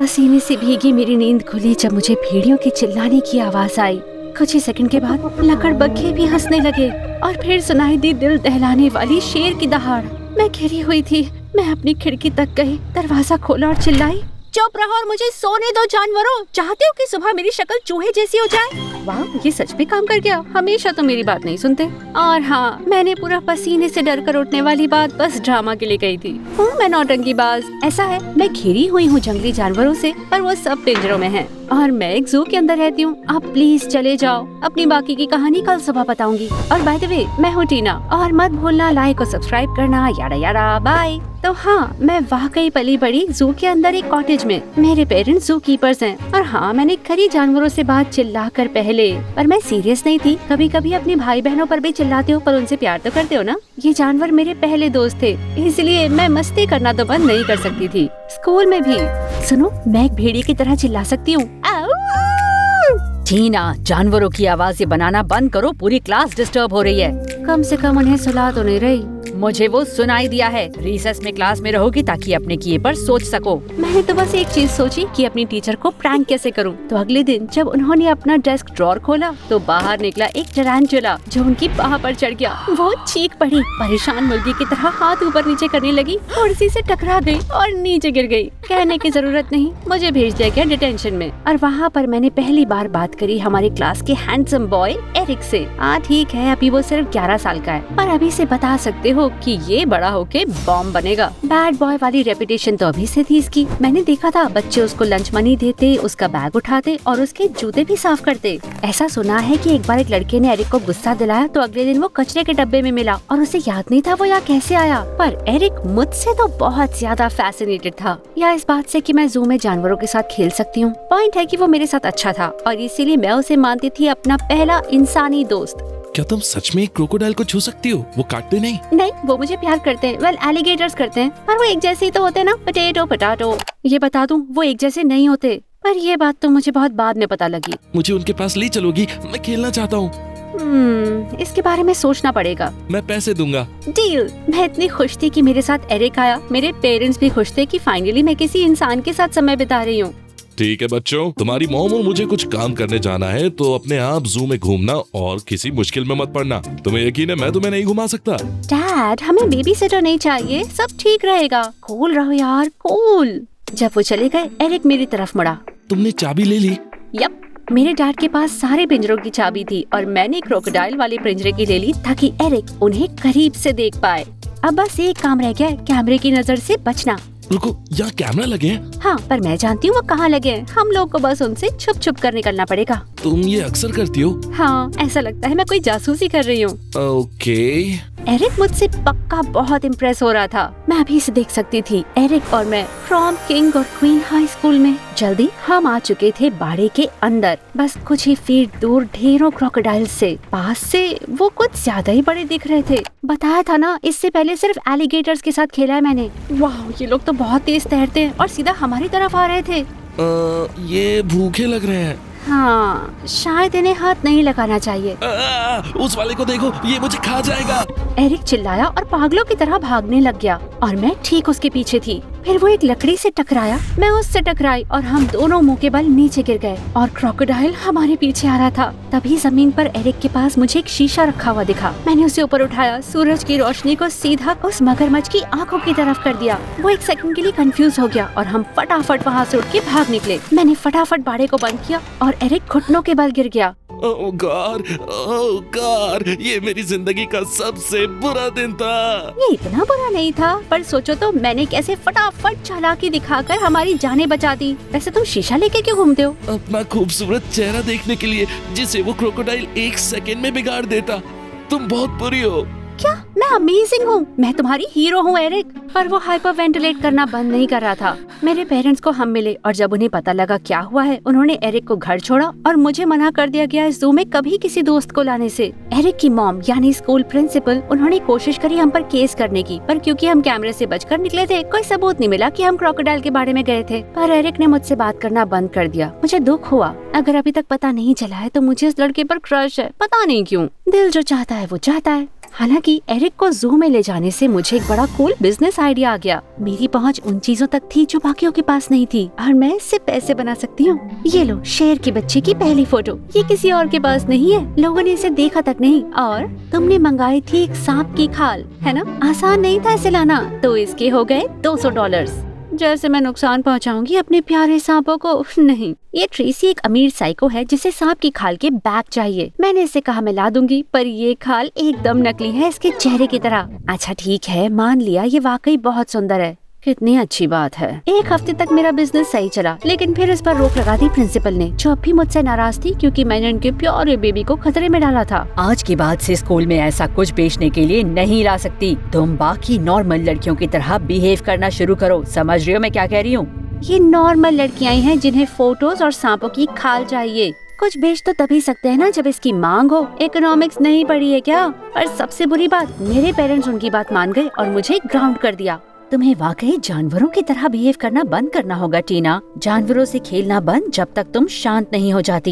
पसीने से भीगी मेरी नींद खुली जब मुझे भेड़ियों के चिल्लाने की आवाज आई। कुछ ही सेकंड के बाद लकड़बग्घे भी हंसने लगे और फिर सुनाई दी दिल दहलाने वाली शेर की दहाड़। मैं घिरी हुई थी। मैं अपनी खिड़की तक गई, दरवाजा खोला और चिल्लाई, चुप रहो और मुझे सोने दो जानवरों। चाहते हो कि सुबह मेरी शक्ल चूहे जैसी हो जाए? वाह, ये सच में काम कर गया। हमेशा तो मेरी बात नहीं सुनते। और हाँ, मैंने पूरा पसीने से डर कर उठने वाली बात बस ड्रामा के लिए कही थी। हूँ मैं नौटंकीबाज। ऐसा है, मैं घिरी हुई हूँ जंगली जानवरों से, पर वो सब पिंजरों में हैं और मैं एक जू के अंदर रहती हूँ। आप प्लीज चले जाओ। अपनी बाकी की कहानी कल सुबह बताऊंगी। और बाय द वे, मैं हूँ टीना और मत भूलना लाइक और सब्सक्राइब करना। यारा यारा बाय। तो हाँ, मैं वाकई पली बड़ी जू के अंदर एक कॉटेज में। मेरे पेरेंट्स जू कीपर्स हैं। और हाँ, मैंने कई जानवरों से बात चिल्लाकर पहले, पर मैं सीरियस नहीं थी। कभी कभी अपनी भाई बहनों पर भी चिल्लाते हो, पर उनसे प्यार तो करते हो ना। ये जानवर मेरे पहले दोस्त थे, इसलिए मैं मस्ती करना तो बंद नहीं कर सकती थी। स्कूल में भी। सुनो, मैं एक भेड़िए की तरह चिल्ला सकती हूँ। टीना, जानवरों की आवाजें बनाना बंद करो, पूरी क्लास डिस्टर्ब हो रही है। कम से कम उन्हें सुला तो नहीं रही। मुझे वो सुनाई दिया है। रिसेस में क्लास में रहोगी ताकि अपने किए पर सोच सको। मैंने तो बस एक चीज सोची कि अपनी टीचर को प्रैंक कैसे करूं। तो अगले दिन जब उन्होंने अपना डेस्क ड्रॉर खोला तो बाहर निकला एक टरांटुला जो उनकी बाह पर चढ़ गया। वो चीख पड़ी, परेशान मुर्गी की तरह हाथ ऊपर नीचे करने लगी, कुर्सी से टकरा गई और नीचे गिर गई। कहने की जरूरत नहीं, मुझे भेज दिया गया डिटेंशन में। और वहाँ पर मैंने पहली बार बात करी हमारे क्लास के हैंडसम बॉय एरिक से। ठीक है, अभी वो सिर्फ 11 साल का है, पर अभी से बता सकते हो कि ये बड़ा होके बॉम्ब बनेगा। बैड बॉय वाली रेपुटेशन तो अभी से थी इसकी। मैंने देखा था बच्चे उसको लंच मनी देते, उसका बैग उठाते और उसके जूते भी साफ करते। ऐसा सुना है कि एक बार एक लड़के ने एरिक को गुस्सा दिलाया तो अगले दिन वो कचरे के डब्बे में मिला और उसे याद नहीं था वो यहाँ कैसे आया। पर एरिक मुझसे तो बहुत ज्यादा फैसिनेटेड था, या इस बात से कि मैं जू में जानवरों के साथ खेल सकती हूँ। पॉइंट है कि वो मेरे साथ अच्छा था और इसीलिए मैं उसे मानती थी अपना पहला इंसानी दोस्त। क्या तुम सच में एक क्रोकोडाइल को छू सकती हो? वो काटते नहीं? नहीं, वो मुझे प्यार करते हैं। वेल, एलिगेटर्स करते हैं, पर वो एक जैसे ही तो होते हैं ना, पोटैटो पोटैटो। ये बता दूं, वो एक जैसे नहीं होते। पर ये बात तो मुझे बहुत बाद में पता लगी। मुझे उनके पास ले चलोगी? मैं खेलना चाहता हूँ। इसके बारे में सोचना पड़ेगा। मैं पैसे दूंगा। डील। मैं इतनी खुश थी कि मेरे साथ एरिक आया। मेरे पेरेंट्स भी खुश थे कि फाइनली मैं किसी इंसान के साथ समय बिता रही हूँ। ठीक है बच्चों, तुम्हारी मॉम और मुझे कुछ काम करने जाना है, तो अपने आप जू में घूमना और किसी मुश्किल में मत पड़ना। तुम्हें यकीन है मैं तुम्हें नहीं घुमा सकता? डैड, हमें बेबी सिटर नहीं चाहिए, सब ठीक रहेगा। कूल रहो यार, कूल। जब वो चले गए, एरिक मेरी तरफ मुड़ा। तुमने चाबी ले ली? यप, मेरे डैड के पास सारे पिंजरों की चाबी थी और मैंने क्रोकोडाइल वाले पिंजरे की ले ली ताकि एरिक उन्हें करीब से देख पाए। अब बस एक काम रह गया है, कैमरे की नजर से बचना। रुको, यहाँ कैमरा लगे हैं? हाँ, पर मैं जानती हूँ वो कहाँ लगे हैं। हम लोग को बस उनसे छुप छुप कर निकलना पड़ेगा। तुम ये अक्सर करती हो? हाँ, ऐसा लगता है मैं कोई जासूसी कर रही हूँ। ओके। एरिक मुझसे पक्का बहुत इम्प्रेस हो रहा था। मैं अभी से देख सकती थी एरिक और मैं फ्रॉम किंग और क्वीन हाई स्कूल में। जल्दी हम आ चुके थे बाड़े के अंदर, बस कुछ ही फीट दूर ढेरों क्रोकोडाइल से। पास से वो कुछ ज्यादा ही बड़े दिख रहे थे। बताया था ना, इससे पहले सिर्फ एलिगेटर्स के साथ खेला है मैंने। वाह, ये लोग तो बहुत तेज तैरते हैं और सीधा हमारी तरफ आ रहे थे। ये भूखे लग रहे हैं। हाँ, शायद इन्हें हाथ नहीं लगाना चाहिए। उस वाले को देखो, ये मुझे खा जाएगा। एरिक चिल्लाया और पागलों की तरह भागने लग गया और मैं ठीक उसके पीछे थी। फिर वो एक लकड़ी से टकराया, मैं उससे टकराई और हम दोनों मुंह के बल नीचे गिर गए और क्रोकोडाइल हमारे पीछे आ रहा था। तभी जमीन पर एरिक के पास मुझे एक शीशा रखा हुआ दिखा। मैंने उसे ऊपर उठाया, सूरज की रोशनी को सीधा उस मगरमच्छ की आंखों की तरफ कर दिया। वो एक सेकंड के लिए कंफ्यूज हो गया और हम फटाफट वहाँ से उठ के भाग निकले। मैंने फटाफट बाड़े को बंद किया और एरिक घुटनों के बल गिर गया। ओह गॉड, ये मेरी जिंदगी का सबसे बुरा दिन था। ये इतना बुरा नहीं था, पर सोचो तो मैंने कैसे फटाफट चालाकी दिखाकर हमारी जानें बचा दी। वैसे तुम शीशा लेके क्यों घूमते हो? अपना खूबसूरत चेहरा देखने के लिए, जिसे वो क्रोकोडाइल एक सेकंड में बिगाड़ देता। तुम बहुत बुरी हो। क्या? मैं अमेजिंग हूँ, मैं तुम्हारी हीरो हूँ एरिक। पर वो हाइपर वेंटिलेट करना बंद नहीं कर रहा था। मेरे पेरेंट्स को हम मिले और जब उन्हें पता लगा क्या हुआ है, उन्होंने एरिक को घर छोड़ा और मुझे मना कर दिया गया इस जू में कभी किसी दोस्त को लाने से। एरिक की मॉम यानी स्कूल प्रिंसिपल, उन्होंने कोशिश करी हम पर केस करने की, पर क्योंकि हम कैमरे से बचकर निकले थे, कोई सबूत नहीं मिला कि हम क्रोकोडाइल के बारे में गए थे। पर एरिक ने मुझसे बात करना बंद कर दिया। मुझे दुख हुआ। अगर अभी तक पता नहीं चला है तो मुझे इस लड़के पर क्रश है, पता नहीं क्यों। दिल जो चाहता है वो चाहता है। हालांकि एरिक को जू में ले जाने से मुझे एक बड़ा कूल बिजनेस आइडिया आ गया। मेरी पहुंच उन चीजों तक थी जो बाकियों के पास नहीं थी और मैं इससे पैसे बना सकती हूँ। ये लो, शेर के बच्चे की पहली फोटो। ये किसी और के पास नहीं है, लोगों ने इसे देखा तक नहीं। और तुमने मंगाई थी एक सांप की खाल, है ना? आसान नहीं था इसे लाना, तो इसके हो गए $200। जैसे मैं नुकसान पहुंचाऊंगी अपने प्यारे सांपों को। नहीं, ये ट्रेसी एक अमीर साइको है जिसे सांप की खाल के बैग चाहिए। मैंने इसे कहा मैं ला दूंगी, पर ये खाल एकदम नकली है, इसके चेहरे की तरह। अच्छा ठीक है, मान लिया, ये वाकई बहुत सुंदर है। कितनी अच्छी बात है। एक हफ्ते तक मेरा बिजनेस सही चला, लेकिन फिर इस पर रोक लगा दी प्रिंसिपल ने, जो अब भी मुझसे नाराज थी क्योंकि मैंने उनके प्यारे बेबी को खतरे में डाला था। आज के बाद से स्कूल में ऐसा कुछ बेचने के लिए नहीं ला सकती। तुम बाकी नॉर्मल लड़कियों की तरह बिहेव करना शुरू करो। समझ रही हो मैं क्या कह रही हूँ? ये नॉर्मल लड़कियां हैं जिन्हें फोटोज और सांपों की खाल चाहिए। कुछ बेच तो तभी सकते हैं ना जब इसकी मांग हो। इकोनॉमिक्स नहीं पढ़ी है क्या? और सबसे बुरी बात, मेरे पेरेंट्स उनकी बात मान गए और मुझे ग्राउंड कर दिया। तुम्हें वाकई जानवरों की तरह बिहेव करना बंद करना होगा टीना। जानवरों से खेलना बंद जब तक तुम शांत नहीं हो जाती।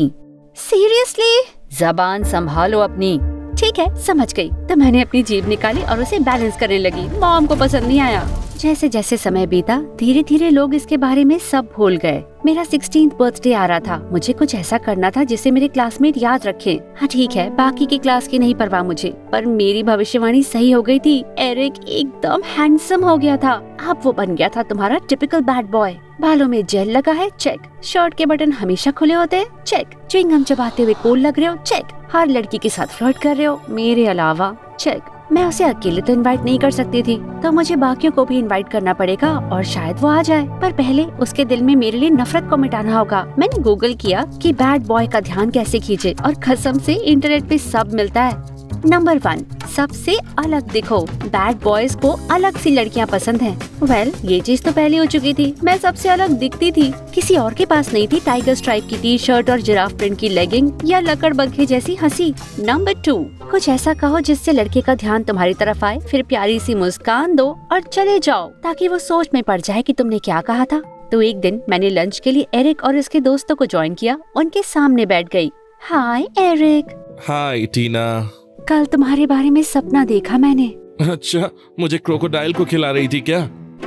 सीरियसली? जबान संभालो अपनी। ठीक है, समझ गई। तो मैंने अपनी जेब निकाली और उसे बैलेंस करने लगी। मॉम को पसंद नहीं आया। जैसे जैसे समय बीता, धीरे धीरे लोग इसके बारे में सब भूल गए। मेरा 16th बर्थडे आ रहा था। मुझे कुछ ऐसा करना था जिसे मेरे क्लासमेट याद रखें। हाँ ठीक है, बाकी की क्लास की नहीं परवाह मुझे, पर मेरी भविष्यवाणी सही हो गई थी। एरिक एकदम हैंडसम हो गया था। अब वो बन गया था तुम्हारा टिपिकल बैड बॉय। बालों में जेल लगा है, चेक। शर्ट के बटन हमेशा खुले होते हैं, चेक। च्युइंगम चबाते हुए कूल लग रहे हो, चेक। हर लड़की के साथ फ्लर्ट कर रहे हो, मेरे अलावा, चेक। मैं उसे अकेले तो इनवाइट नहीं कर सकती थी, तो मुझे बाकियों को भी इनवाइट करना पड़ेगा और शायद वो आ जाए। पर पहले उसके दिल में मेरे लिए नफरत को मिटाना होगा। मैंने गूगल किया कि बैड बॉय का ध्यान कैसे खींचे, और कसम से इंटरनेट पे सब मिलता है। नंबर 1, सबसे अलग दिखो। बैड बॉयज को अलग सी लड़कियां पसंद हैं। वेल, ये चीज तो पहले हो चुकी थी। मैं सबसे अलग दिखती थी, किसी और के पास नहीं थी टाइगर स्ट्राइप की टी शर्ट और जिराफ प्रिंट की लेगिंग या लकड़बग्घे जैसी हंसी। नंबर 2, कुछ ऐसा कहो जिससे लड़के का ध्यान तुम्हारी तरफ आए, फिर प्यारी सी मुस्कान दो और चले जाओ, ताकि वो सोच में पड़ जाए कि तुमने क्या कहा था। तो एक दिन मैंने लंच के लिए एरिक और इसके दोस्तों को ज्वाइन किया। उनके सामने बैठ गई। हाय एरिक। हाय टीना। कल तुम्हारे बारे में सपना देखा मैंने। अच्छा, मुझे क्रोकोडाइल को खिला रही थी क्या?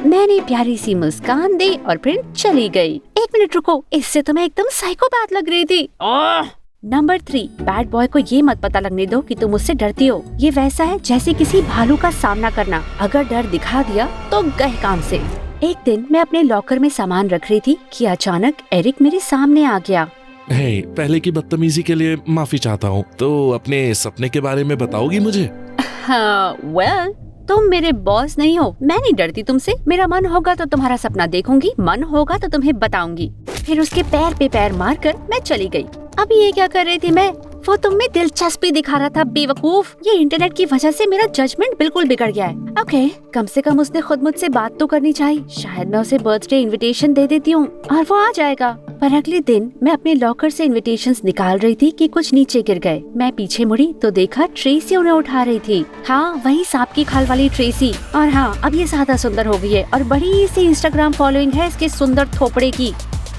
मैंने प्यारी सी मुस्कान दी और फिर चली गई। 1 मिनट रुको, इससे तो मैं एकदम साइकोपैथ लग रही थी। नंबर 3, बैड बॉय को ये मत पता लगने दो कि तुम उससे डरती हो। ये वैसा है जैसे किसी भालू का सामना करना। अगर डर दिखा दिया तो गए काम से। एक दिन मैं अपने लॉकर में सामान रख रही थी कि अचानक एरिक मेरे सामने आ गया। हे, पहले की बदतमीजी के लिए माफी चाहता हूँ। तो अपने सपने के बारे में बताओगी मुझे? हाँ, वेल, तुम मेरे बॉस नहीं हो। मैं नहीं डरती तुमसे। मेरा मन होगा तो तुम्हारा सपना देखूंगी, मन होगा तो तुम्हें बताऊंगी। फिर उसके पैर पे पैर मारकर मैं चली गई। अभी ये क्या कर रही थी मैं? वो तुम में दिलचस्पी दिखा रहा था, बेवकूफ। ये इंटरनेट की वजह से मेरा जजमेंट बिल्कुल बिगड़ गया है। ओके, कम से कम उसने खुद मुझसे बात तो करनी चाहिए। शायद मैं उसे बर्थडे इनविटेशन दे देती हूँ और वो आ जाएगा। पर अगले दिन मैं अपने लॉकर से इनविटेशंस निकाल रही थी कि कुछ नीचे गिर गए। मैं पीछे मुड़ी तो देखा ट्रेसी उन्हें उठा रही थी। हाँ, वही सांप की खाल वाली ट्रेसी। और हाँ, अब ये ज्यादा सुंदर हो गई है और बड़ी सी इंस्टाग्राम फॉलोइंग है इसके सुंदर थोपड़े की।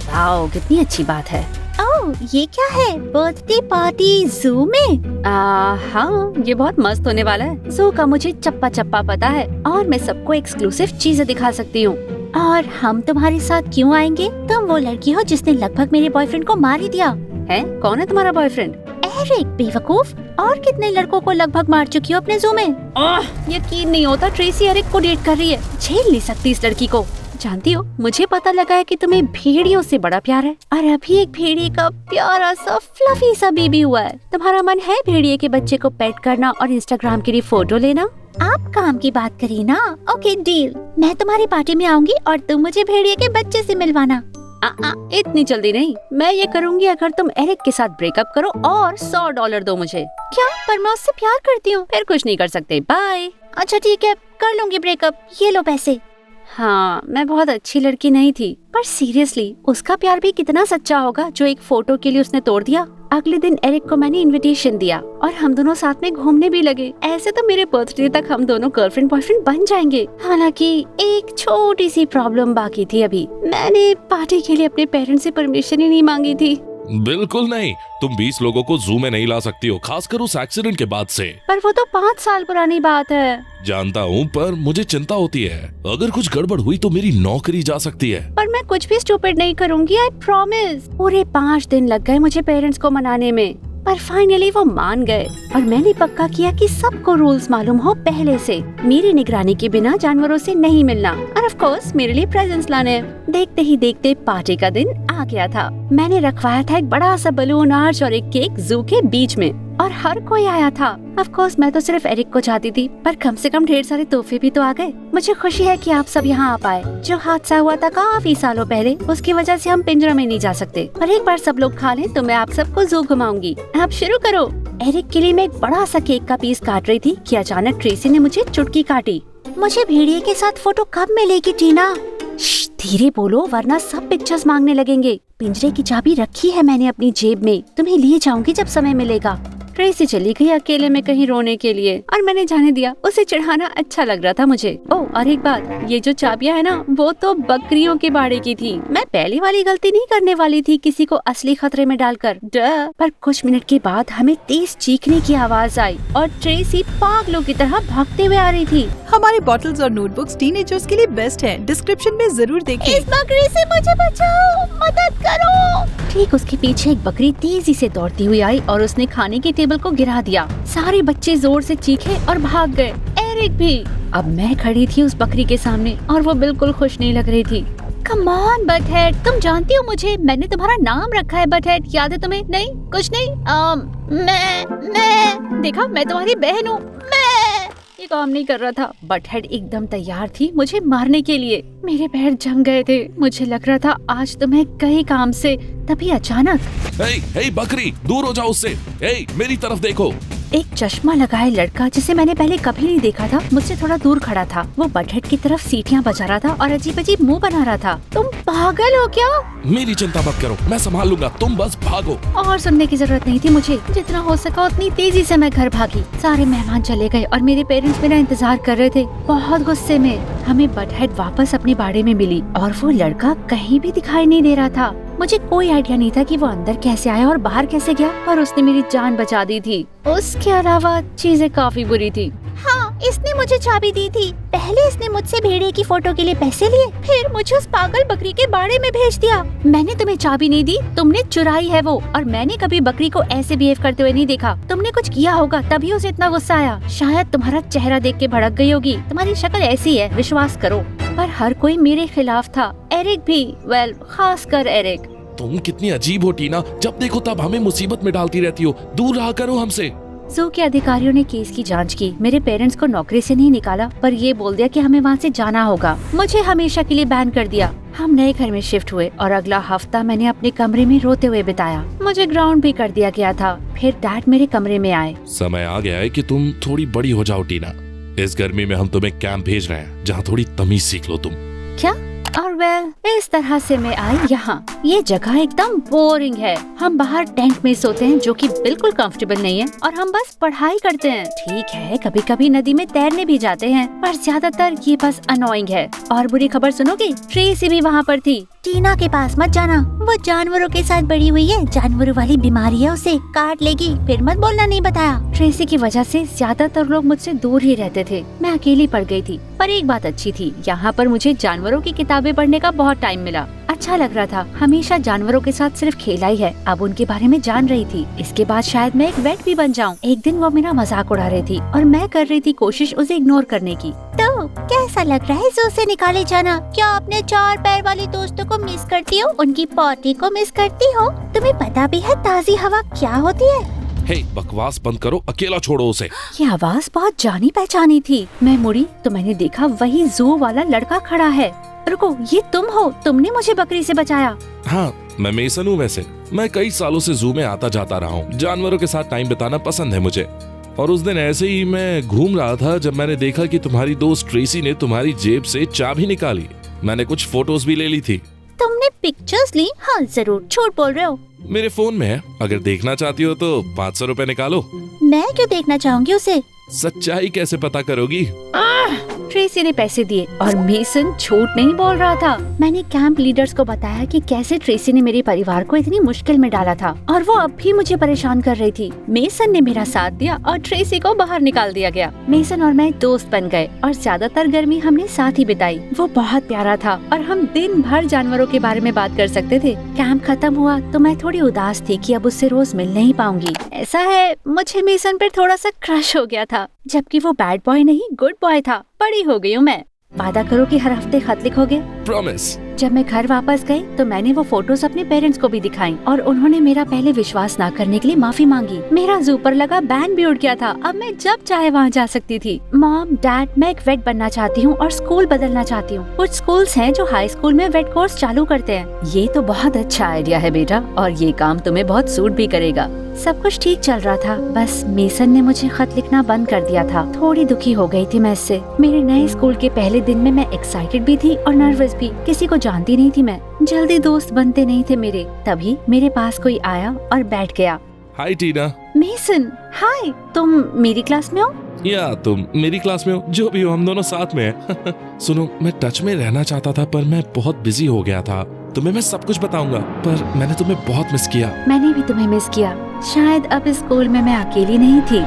वाओ, कितनी अच्छी बात है। ओह, ये क्या है? बर्थडे पार्टी जू में? हाँ, ये बहुत मस्त होने वाला है। जू का मुझे चप्पा चप्पा पता है और मैं सबको एक्सक्लूसिव चीजें दिखा सकती हूँ। और हम तुम्हारे साथ क्यों आएंगे? तुम वो लड़की हो जिसने लगभग मेरे बॉयफ्रेंड को मार ही दिया है। कौन है तुम्हारा बॉयफ्रेंड? एरिक, बेवकूफ। और कितने लड़कों को लगभग मार चुकी हो अपने जू में? यकीन नहीं होता, ट्रेसी एरिक को डेट कर रही है। झेल नहीं सकती इस लड़की को। जानती हो, मुझे पता लगा है कि तुम्हें भेड़ियों से बड़ा प्यार है और अभी एक भेड़िए का प्यारा सा फ्लफी सा बेबी हुआ है। तुम्हारा मन है भेड़िए के बच्चे को पेट करना और इंस्टाग्राम के लिए फोटो लेना? आप काम की बात करिए ना। Okay, deal. मैं तुम्हारी पार्टी में आऊंगी और तुम मुझे भेड़िए के बच्चे से मिलवाना। इतनी जल्दी नहीं। मैं ये करूंगी अगर तुम एरिक के साथ ब्रेकअप करो और $100 दो मुझे। क्या? पर मैं उससे प्यार करती हूँ। फिर कुछ नहीं कर सकते। बाय। अच्छा ठीक है, कर लूंगी ब्रेकअप। ये लो पैसे। हाँ, मैं बहुत अच्छी लड़की नहीं थी, पर सीरियसली उसका प्यार भी कितना सच्चा होगा जो एक फोटो के लिए उसने तोड़ दिया। अगले दिन एरिक को मैंने इनविटेशन दिया और हम दोनों साथ में घूमने भी लगे। ऐसे तो मेरे बर्थडे तक हम दोनों गर्लफ्रेंड बॉयफ्रेंड बन जाएंगे। हालांकि एक छोटी सी प्रॉब्लम बाकी थी। अभी मैंने पार्टी के लिए अपने पेरेंट्स से परमिशन ही नहीं मांगी थी। बिल्कुल नहीं, तुम 20 लोगों को जू में नहीं ला सकती हो, खासकर उस एक्सीडेंट के बाद से। पर वो तो 5 साल पुरानी बात है। जानता हूँ, पर मुझे चिंता होती है, अगर कुछ गड़बड़ हुई तो मेरी नौकरी जा सकती है। पर मैं कुछ भी स्टूपिड नहीं करूँगी, आई प्रॉमिस। पूरे 5 दिन लग गए मुझे पेरेंट्स को मनाने में, पर फाइनली वो मान गए और मैंने पक्का किया कि सबको रूल्स मालूम हो पहले से। मेरी निगरानी के बिना जानवरों से नहीं मिलना और ऑफ कोर्स मेरे लिए प्रेजेंट्स लाने। देखते ही देखते पार्टी का दिन आ गया था। मैंने रखवाया था एक बड़ा सा बलून आर्च और एक केक जू के बीच में और हर कोई आया था। ऑफ कोर्स मैं तो सिर्फ एरिक को चाहती थी, पर कम से कम ढेर सारे तोहफे भी तो आ गए। मुझे खुशी है कि आप सब यहाँ आ पाए। जो हादसा हुआ था काफी सालों पहले, उसकी वजह से हम पिंजरा में नहीं जा सकते, पर एक बार सब लोग खा लें तो मैं आप सबको जू घुमाऊंगी। आप शुरू करो। एरिक के लिए मैं एक बड़ा सा केक का पीस काट रही थी कि अचानक ट्रेसी ने मुझे चुटकी काटी। मुझे भेड़िए के साथ फोटो कब मिलेगी टीना? धीरे बोलो वरना सब पिक्चर्स मांगने लगेंगे। पिंजरे की चाबी रखी है मैंने अपनी जेब में, तुम्हें लिए जाऊंगी जब समय मिलेगा। ट्रेसी चली गई अकेले में कहीं रोने के लिए और मैंने जाने दिया। उसे चिढ़ाना अच्छा लग रहा था मुझे। ओह और एक बात, ये जो चाबियां है ना, वो तो बकरियों के बाड़े की थी। मैं पहली वाली गलती नहीं करने वाली थी किसी को असली खतरे में डालकर। पर कुछ मिनट के बाद हमें तेज चीखने की आवाज आई और ट्रेसी पागलों की तरह भागते हुए आ रही थी। हमारी बॉटल्स और नोटबुक्स टीनेजर्स के लिए बेस्ट हैं। डिस्क्रिप्शन में जरूर देखें। इस बकरी से मुझे बचाओ, मदद करो। ठीक उसके पीछे एक बकरी तेजी से दौड़ती हुई आई और उसने खाने की टेबल को गिरा दिया। सारे बच्चे जोर से चीखे और भाग गए, एरिक भी। अब मैं खड़ी थी उस बकरी के सामने और वो बिल्कुल खुश नहीं लग रही थी। कम ऑन बटहेड, तुम जानती हो मुझे, मैंने तुम्हारा नाम रखा है बटहेड, याद है तुम्हें? नहीं, कुछ नहीं। मैं देखा, मैं तुम्हारी बहन हूँ। ये काम नहीं कर रहा था। बटहेड एकदम तैयार थी मुझे मारने के लिए। मेरे पैर जम गए थे, मुझे लग रहा था आज तो मैं कई काम से। तभी अचानक हे बकरी, दूर हो जाओ उससे। मेरी तरफ देखो। एक चश्मा लगाए लड़का जिसे मैंने पहले कभी नहीं देखा था, मुझसे थोड़ा दूर खड़ा था। वो बटहेड की तरफ सीटियाँ बजा रहा था और अजीब अजीब मुंह बना रहा था। तुम पागल हो क्या? मेरी चिंता मत करो, मैं संभाल लूंगा, तुम बस भागो। और सुनने की जरूरत नहीं थी मुझे। जितना हो सका उतनी तेजी से मैं घर भागी। सारे मेहमान चले गए और मेरे पेरेंट्स मेरा इंतजार कर रहे थे बहुत गुस्से में। हमें बटहेड वापस अपने बाड़े में मिली और वो लड़का कहीं भी दिखाई नहीं दे रहा था। मुझे कोई आइडिया नहीं था कि वो अंदर कैसे आया और बाहर कैसे गया, और उसने मेरी जान बचा दी थी। उसके अलावा चीजें काफी बुरी थी। हाँ, इसने मुझे चाबी दी थी। पहले इसने मुझसे भेड़िए की फोटो के लिए पैसे लिए, फिर मुझे उस पागल बकरी के बाड़े में भेज दिया। मैंने तुम्हें चाबी नहीं दी, तुमने चुराई है वो। और मैंने कभी बकरी को ऐसे बिहेव करते हुए नहीं देखा। तुमने कुछ किया होगा तभी उसे इतना गुस्सा आया। शायद तुम्हारा चेहरा देख के भड़क गई होगी। तुम्हारी शक्ल ऐसी है, विश्वास करो। पर हर कोई मेरे खिलाफ था, एरिक भी। वेल, खासकर एरिक। तुम कितनी अजीब हो टीना, जब देखो तब हमें मुसीबत में डालती रहती हो। दूर रहा करो हमसे। जू के अधिकारियों ने केस की जांच की। मेरे पेरेंट्स को नौकरी से नहीं निकाला, पर ये बोल दिया कि हमें वहाँ से जाना होगा। मुझे हमेशा के लिए बैन कर दिया। हम नए घर में शिफ्ट हुए और अगला हफ्ता मैंने अपने कमरे में रोते हुए बिताया। मुझे ग्राउंड भी कर दिया गया था। फिर डैड मेरे कमरे में आए। समय आ गया है कि तुम थोड़ी बड़ी हो जाओ टीना। इस गर्मी में हम तुम्हें कैंप भेज रहे हैं जहाँ थोड़ी तमीज सीख लो तुम। क्या? और वेल, इस तरह से मैं आई यहाँ। ये जगह एकदम बोरिंग है। हम बाहर टेंट में सोते हैं जो कि बिल्कुल कंफर्टेबल नहीं है, और हम बस पढ़ाई करते हैं। ठीक है, कभी कभी नदी में तैरने भी जाते हैं, पर ज्यादातर ये बस अनोइंग है। और बुरी खबर सुनोगे, ट्रेसी भी वहाँ पर थी। टीना के पास मत जाना, वो जानवरों के साथ बड़ी हुई है। जानवरों वाली बीमारी है, उसे काट लेगी। फिर मत बोलना नहीं बताया। ट्रेसी की वजह से ज्यादातर लोग मुझसे दूर ही रहते थे। मैं अकेली पड़ गई थी, पर एक बात अच्छी थी, यहाँ पर मुझे जानवरों की किताबें पढ़ने का बहुत टाइम मिला। अच्छा लग रहा था। हमेशा जानवरों के साथ सिर्फ खेला ही है, अब उनके बारे में जान रही थी। इसके बाद शायद मैं एक वेट भी बन जाऊं। एक दिन वो मेरा मजाक उड़ा रही थी और मैं कर रही थी कोशिश उसे इग्नोर करने की। तो कैसा लग रहा है जू से निकाले जाना? क्या अपने 4 पैर वाली दोस्तों को मिस करती हो? उनकी पॉटी को मिस करती हो? तुम्हें पता भी है ताज़ी हवा क्या होती है? हे, बकवास बंद करो, अकेला छोड़ो उसे। ये आवाज बहुत जानी पहचानी थी। मैं मुड़ी तो मैंने देखा वही जू वाला लड़का खड़ा है। रुको, ये तुम हो? तुमने मुझे बकरी से बचाया? हाँ, मैं मेसन हूँ। वैसे मैं कई सालों से जू में आता जाता रहा हूँ। जानवरों के साथ टाइम बिताना पसंद है मुझे। और उस दिन ऐसे ही मैं घूम रहा था जब मैंने देखा कि तुम्हारी दोस्त ट्रेसी ने तुम्हारी जेब से चाबी निकाली। मैंने कुछ फोटोज भी ले ली थी। तुमने पिक्चर्स ली? हाँ जरूर, झूठ बोल रहे हो। मेरे फोन में है, अगर देखना चाहती हो तो 500 रुपए निकालो। मैं क्यों देखना चाहूंगी उसे? सच्चाई कैसे पता करोगी? ट्रेसी ने पैसे दिए और मेसन झूठ नहीं बोल रहा था। मैंने कैंप लीडर्स को बताया कि कैसे ट्रेसी ने मेरे परिवार को इतनी मुश्किल में डाला था और वो अब भी मुझे परेशान कर रही थी। मेसन ने मेरा साथ दिया और ट्रेसी को बाहर निकाल दिया गया। मेसन और मैं दोस्त बन गए और ज्यादातर गर्मी हमने साथ ही बिताई। वो बहुत प्यारा था और हम दिन भर जानवरों के बारे में बात कर सकते थे। कैंप खत्म हुआ तो मैं थोड़ी उदास थी कि अब उससे रोज मिल नहीं पाऊंगी। ऐसा है, मुझे मेसन पर थोड़ा सा क्रश हो गया था, जबकि वो बैड बॉय नहीं गुड बॉय था। बड़ी हो गई हूँ मैं। वादा करो कि हर हफ्ते खत लिखोगे। प्रॉमिस। जब मैं घर वापस गई तो मैंने वो फोटोज अपने पेरेंट्स को भी दिखाई और उन्होंने मेरा पहले विश्वास ना करने के लिए माफी मांगी। मेरा जू पर लगा बैन भी उड़ गया था। अब मैं जब चाहे वहाँ जा सकती थी। मॉम, डैड, मैं एक वेट बनना चाहती हूँ और स्कूल बदलना चाहती हूँ। कुछ स्कूल्स हैं जो हाई स्कूल में वेट कोर्स चालू करते हैं। ये तो बहुत अच्छा आइडिया है बेटा, और ये काम तुम्हें बहुत सूट भी करेगा। सब कुछ ठीक चल रहा था, बस मेसन ने मुझे खत लिखना बंद कर दिया था। थोड़ी दुखी हो गई थी मैं इससे। मेरे नए स्कूल के पहले दिन में मैं एक्साइटेड भी थी और नर्वस भी। किसी को जानती नहीं थी मैं, जल्दी दोस्त बनते नहीं थे मेरे। तभी मेरे पास कोई आया और बैठ गया। हाय टीना। मेसन, हाय, तुम मेरी क्लास में हो? या तुम मेरी क्लास में हो? जो भी हो, हम दोनों साथ में हैं। सुनो, मैं टच में रहना चाहता था पर मैं बहुत बिजी हो गया था। तुम्हें मैं सब कुछ बताऊंगा, पर मैंने तुम्हें बहुत मिस किया। मैंने भी तुम्हें मिस किया। शायद अब इस स्कूल में मैं अकेली नहीं थी।